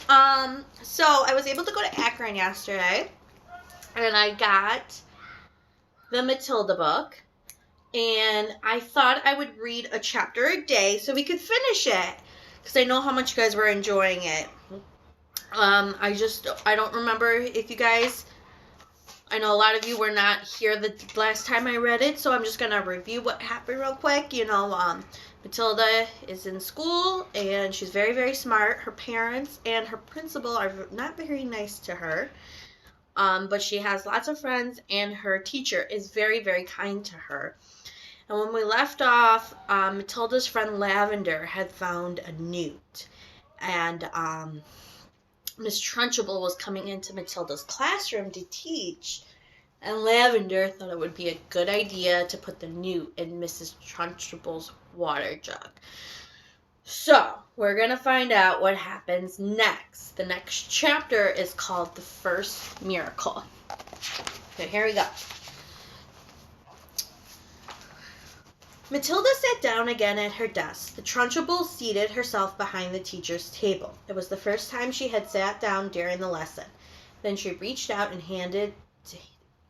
So I was able to go to Akron yesterday, and I got the Matilda book, and I thought I would read a chapter a day so we could finish it, because I know how much you guys were enjoying it. I don't remember if you guys, I know a lot of you were not here the last time I read it, so I'm just gonna review what happened real quick. Matilda is in school and she's very, very smart. Her parents and her principal are not very nice to her, but she has lots of friends and her teacher is very, very kind to her. And when we left off, Matilda's friend Lavender had found a newt, and Miss Trunchbull was coming into Matilda's classroom to teach, and Lavender thought it would be a good idea to put the newt in Mrs. Trunchbull's water jug. So, we're going to find out what happens next. The next chapter is called The First Miracle. So, here we go. Matilda sat down again at her desk. The Trunchbull seated herself behind the teacher's table. It was the first time she had sat down during the lesson. Then she reached out and handed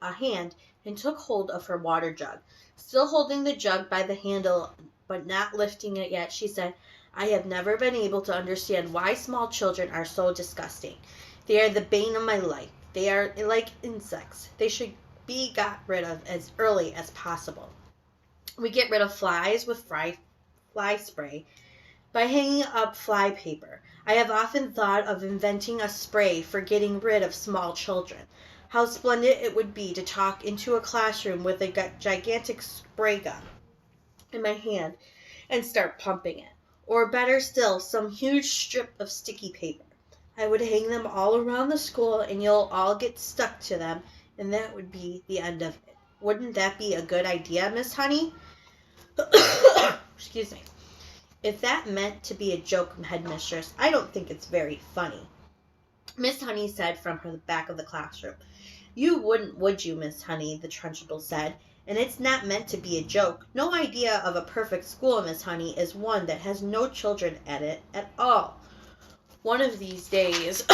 a hand and took hold of her water jug. Still holding the jug by the handle, but not lifting it yet, she said, "I have never been able to understand why small children are so disgusting. They are the bane of my life. They are like insects. They should be got rid of as early as possible. We get rid of flies with fly spray by hanging up fly paper. I have often thought of inventing a spray for getting rid of small children. How splendid it would be to talk into a classroom with a gigantic spray gun in my hand and start pumping it. Or better still, some huge strip of sticky paper. I would hang them all around the school and you'll all get stuck to them, and that would be the end of it. Wouldn't that be a good idea, Miss Honey?" Excuse me. "If that meant to be a joke, headmistress, I don't think it's very funny," Miss Honey said from the back of the classroom. "You wouldn't, would you, Miss Honey?" the Trunchbull said. "And it's not meant to be a joke. No idea of a perfect school, Miss Honey, is one that has no children at it at all. One of these days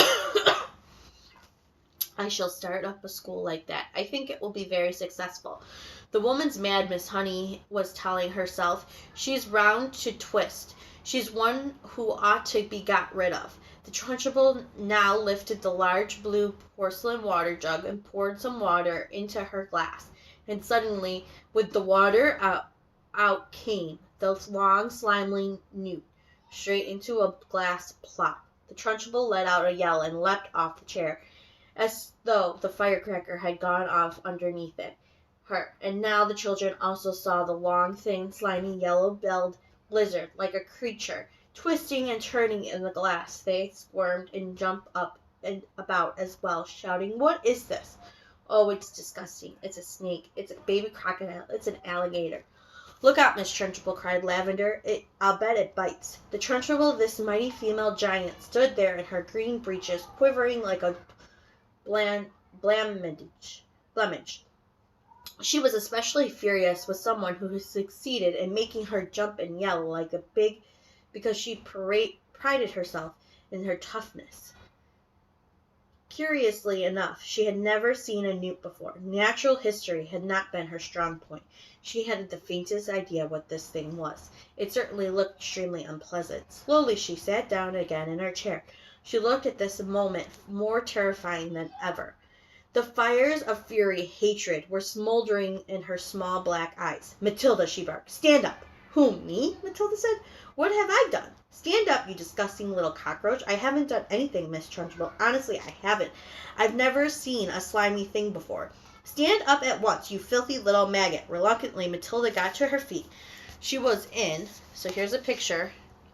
I shall start up a school like that. I think it will be very successful. The woman's mad," Miss Honey was telling herself. "She's round to twist. She's one who ought to be got rid of." The Trunchbull now lifted the large blue porcelain water jug and poured some water into her glass. And suddenly, with the water out came the long, slimy newt, straight into a glass plop. The Trunchbull let out a yell and leapt off the chair, as though the firecracker had gone off underneath her. And now the children also saw the long, thin, slimy, yellow-billed lizard, like a creature, twisting and turning in the glass. They squirmed and jumped up and about as well, shouting, "What is this? Oh, it's disgusting. It's a snake. It's a baby crocodile. It's an alligator." "Look out, Miss Trunchbull," cried Lavender. "I'll bet it bites." The Trunchbull, this mighty female giant, stood there in her green breeches, quivering like a blemish. She was especially furious with someone who had succeeded in making her jump and yell like a big, because she prided herself in her toughness. Curiously enough, she had never seen a newt before. Natural history had not been her strong point. She hadn't the faintest idea what this thing was. It certainly looked extremely unpleasant. Slowly she sat down again in her chair. She looked at this moment more terrifying than ever. The fires of fury, hatred, were smoldering in her small black eyes. "Matilda," she barked, "stand up." "Who, me?" Matilda said. "What have I done?" "Stand up, you disgusting little cockroach." "I haven't done anything, Miss Trunchbull. Honestly, I haven't. I've never seen a slimy thing before." "Stand up at once, you filthy little maggot." Reluctantly, Matilda got to her feet. She was in, so here's a picture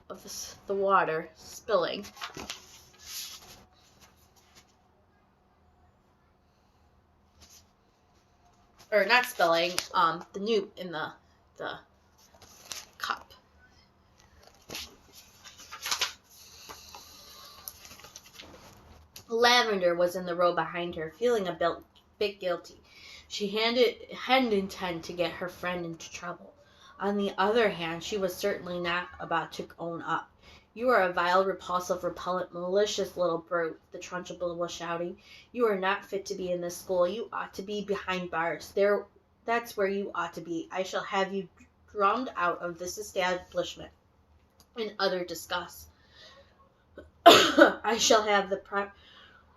of the water spilling. Or not spilling, the newt in the cup. Lavender was in the row behind her, feeling a bit guilty. She hadn't intended to get her friend into trouble. On the other hand, she was certainly not about to own up. You are a vile, repulsive, repellent, malicious little brute, the Trunchbull was shouting. You are not fit to be in this school. You ought to be behind bars. That's where you ought to be. I shall have you drummed out of this establishment in utter disgust. I shall have the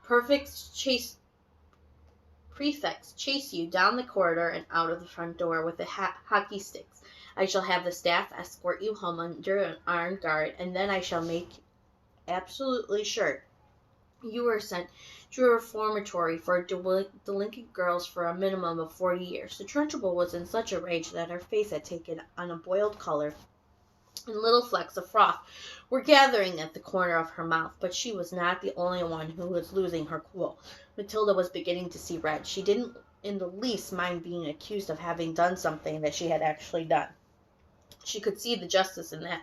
prefects chase you down the corridor and out of the front door with the hockey sticks. I shall have the staff escort you home under an armed guard, and then I shall make absolutely sure you were sent to a reformatory for delinquent girls for a minimum of 40 years. The Trunchbull was in such a rage that her face had taken on a boiled color, and little flecks of froth were gathering at the corner of her mouth. But she was not the only one who was losing her cool. Matilda was beginning to see red. She didn't in the least mind being accused of having done something that she had actually done. She could see the justice in that.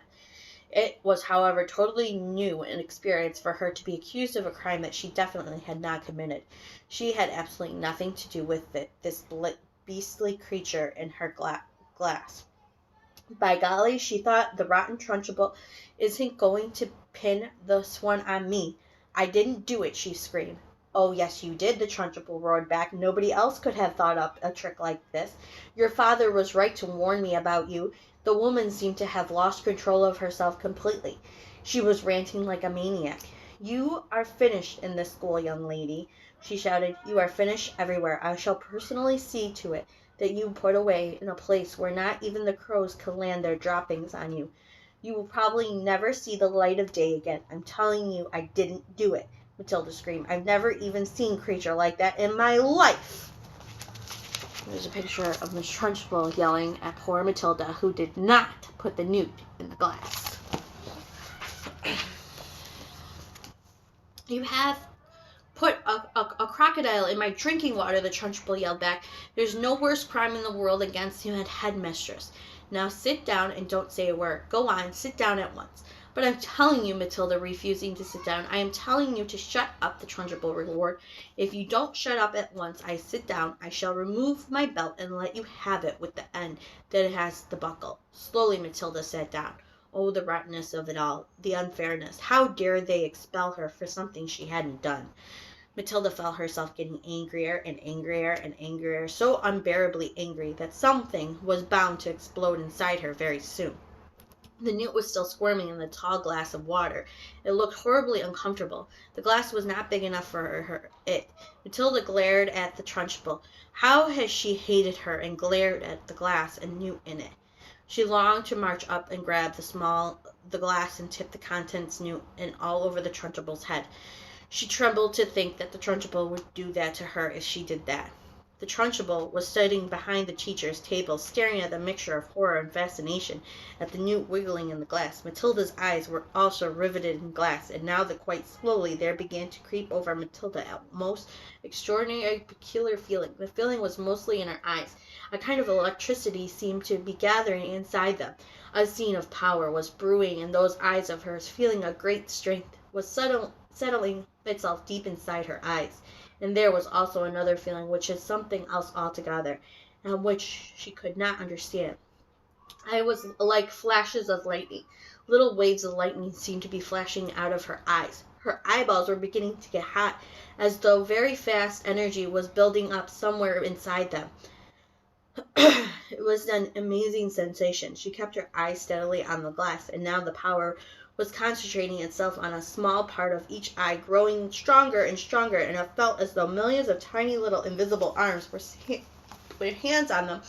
It was, however, totally new an experience for her to be accused of a crime that she definitely had not committed. She had absolutely nothing to do with it, this beastly creature in her glass. By golly, she thought, the rotten Trunchbull isn't going to pin this one on me. I didn't do it, she screamed. Oh, yes, you did, the Trunchbull roared back. Nobody else could have thought up a trick like this. Your father was right to warn me about you. The woman seemed to have lost control of herself completely. She was ranting like a maniac. You are finished in this school, young lady, she shouted. You are finished everywhere. I shall personally see to it that you put away in a place where not even the crows can land their droppings on you. You will probably never see the light of day again. I'm telling you I didn't do it, Matilda screamed. I've never even seen a creature like that in my life. There's a picture of Miss Trunchbull yelling at poor Matilda, who did not put the newt in the glass. You have put a crocodile in my drinking water, the Trunchbull yelled back. There's no worse crime in the world against your headmistress. Now sit down and don't say a word. Go on, sit down at once. But I'm telling you, Matilda, refusing to sit down, I am telling you to shut up, the Trunchbull roared. If you don't shut up at once, I sit down, I shall remove my belt and let you have it with the end that has the buckle. Slowly Matilda sat down. Oh, the rottenness of it all, the unfairness. How dare they expel her for something she hadn't done? Matilda felt herself getting angrier and angrier and angrier, so unbearably angry that something was bound to explode inside her very soon. The newt was still squirming in the tall glass of water. It looked horribly uncomfortable. The glass was not big enough for it. Matilda glared at the Trunchbull. How had she hated her and glared at the glass and newt in it? She longed to march up and grab the glass and tip the contents newt and all over the Trunchbull's head. She trembled to think that the Trunchbull would do that to her if she did that. The Trunchbull was sitting behind the teacher's table, staring at the mixture of horror and fascination at the newt wiggling in the glass. Matilda's eyes were also riveted in glass, and now that quite slowly there began to creep over Matilda a most extraordinary, peculiar feeling. The feeling was mostly in her eyes. A kind of electricity seemed to be gathering inside them. A scene of power was brewing in those eyes of hers. Feeling a great strength was settling itself deep inside her eyes. And there was also another feeling which is something else altogether, and which she could not understand. It was like flashes of lightning. Little waves of lightning seemed to be flashing out of her eyes. Her eyeballs were beginning to get hot, as though very fast energy was building up somewhere inside them. It was an amazing sensation. She kept her eyes steadily on the glass, and now the power was concentrating itself on a small part of each eye, growing stronger and stronger, and it felt as though millions of tiny little invisible arms with hands on them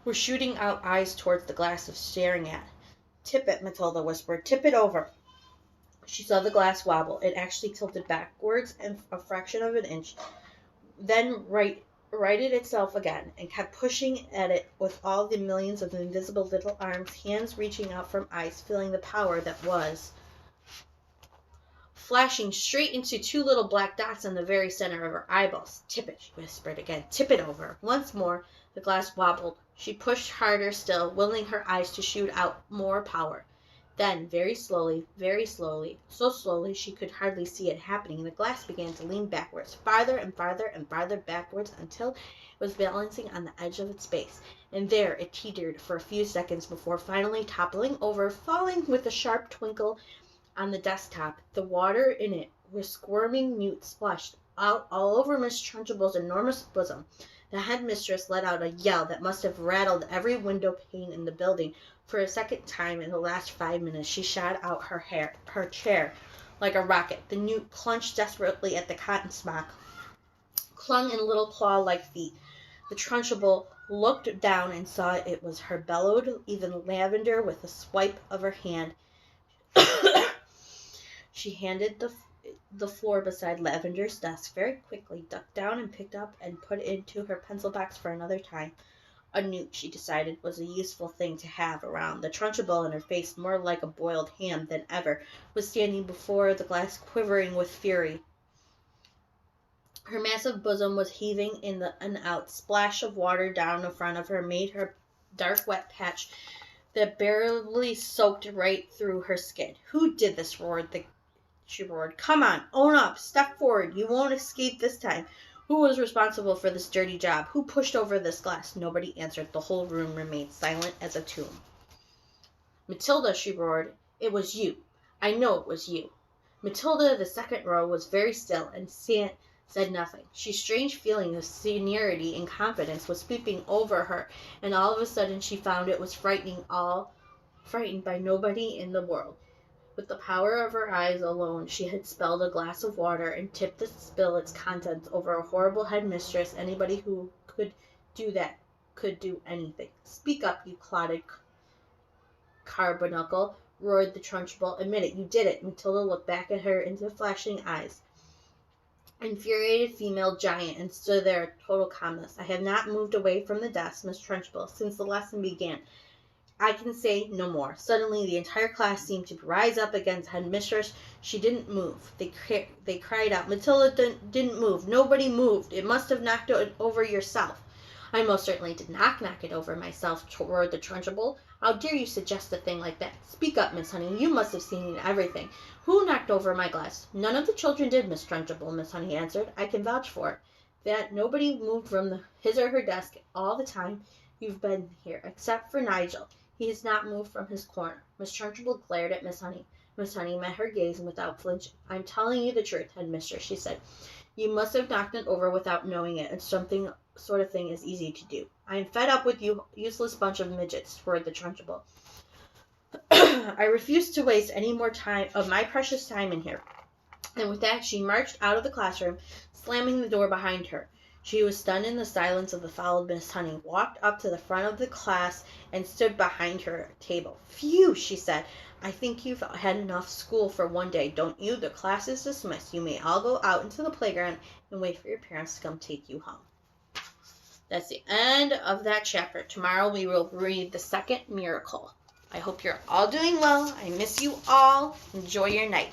were shooting out eyes towards the glass of staring at. Tip it, Matilda whispered. Tip it over. She saw the glass wobble. It actually tilted backwards a fraction of an inch, then righted itself again, and kept pushing at it with all the millions of invisible little arms, hands reaching out from eyes, feeling the power that was flashing straight into two little black dots in the very center of her eyeballs. Tip it, she whispered again. Tip it over. Once more, the glass wobbled. She pushed harder still, willing her eyes to shoot out more power. Then, very slowly, so slowly she could hardly see it happening, the glass began to lean backwards, farther and farther and farther backwards, until it was balancing on the edge of its base. And there it teetered for a few seconds before finally toppling over, falling with a sharp twinkle on the desktop. The water in it was squirming newt splashed out all over Miss Trunchable's enormous bosom. The headmistress let out a yell that must have rattled every window pane in the building. For a second time in the last 5 minutes, she shot out her chair like a rocket. The newt clutched desperately at the cotton smock, clung in little claw-like feet. The Trunchable looked down and saw it was her, bellowed even lavender with a swipe of her hand. She handed the floor beside Lavender's desk very quickly, ducked down and picked up and put it into her pencil box for another time. A newt, she decided, was a useful thing to have around. The Trunchable, in her face more like a boiled ham than ever, was standing before the glass quivering with fury. Her massive bosom was heaving in and out. Splash of water down in front of her made her dark wet patch that barely soaked right through her skin. "Who did this?" she roared. "Come on, own up, step forward. You won't escape this time. Who was responsible for this dirty job? Who pushed over this glass?" Nobody answered. The whole room remained silent as a tomb. "Matilda," she roared, "it was you. I know it was you." Matilda, the second row, was very still and said nothing. She strange feeling of seniority and confidence was sweeping over her, and all of a sudden she found it was frightened by nobody in the world. With the power of her eyes alone, she had spilled a glass of water and tipped to spill its contents over a horrible headmistress. Anybody who could do that could do anything. "Speak up, you clotted carbuncle," roared the Trunchable. "Admit it, you did it." Matilda looked back at her into flashing eyes. Infuriated female giant, and stood there in total calmness. "I have not moved away from the desk, Miss Trunchable, since the lesson began. I can say no more." Suddenly the entire class seemed to rise up against headmistress. She didn't move. They cried out, "Matilda didn't move. Nobody moved. It must have knocked it over yourself." "I most certainly did not knock it over myself," roared the Trunchable. "How dare you suggest a thing like that? Speak up, Miss Honey. You must have seen everything. Who knocked over my glass?" "None of the children did, Miss Trunchable," Miss Honey answered. "I can vouch for it. That nobody moved from his or her desk all the time you've been here, except for Nigel. He has not moved from his corner." Miss Trunchable glared at Miss Honey. Miss Honey met her gaze without flinching. "I'm telling you the truth, headmistress," she said. "You must have knocked it over without knowing it. It's something sort of thing is easy to do." "I am fed up with you useless bunch of midgets," roared the Trunchable. "I refuse to waste any more time of my precious time in here." And with that she marched out of the classroom, slamming the door behind her. She was stunned in the silence of the followed Miss Honey, walked up to the front of the class, and stood behind her table. "Phew," she said. "I think you've had enough school for one day, don't you? The class is dismissed. You may all go out into the playground and wait for your parents to come take you home." That's the end of that chapter. Tomorrow we will read the second miracle. I hope you're all doing well. I miss you all. Enjoy your night.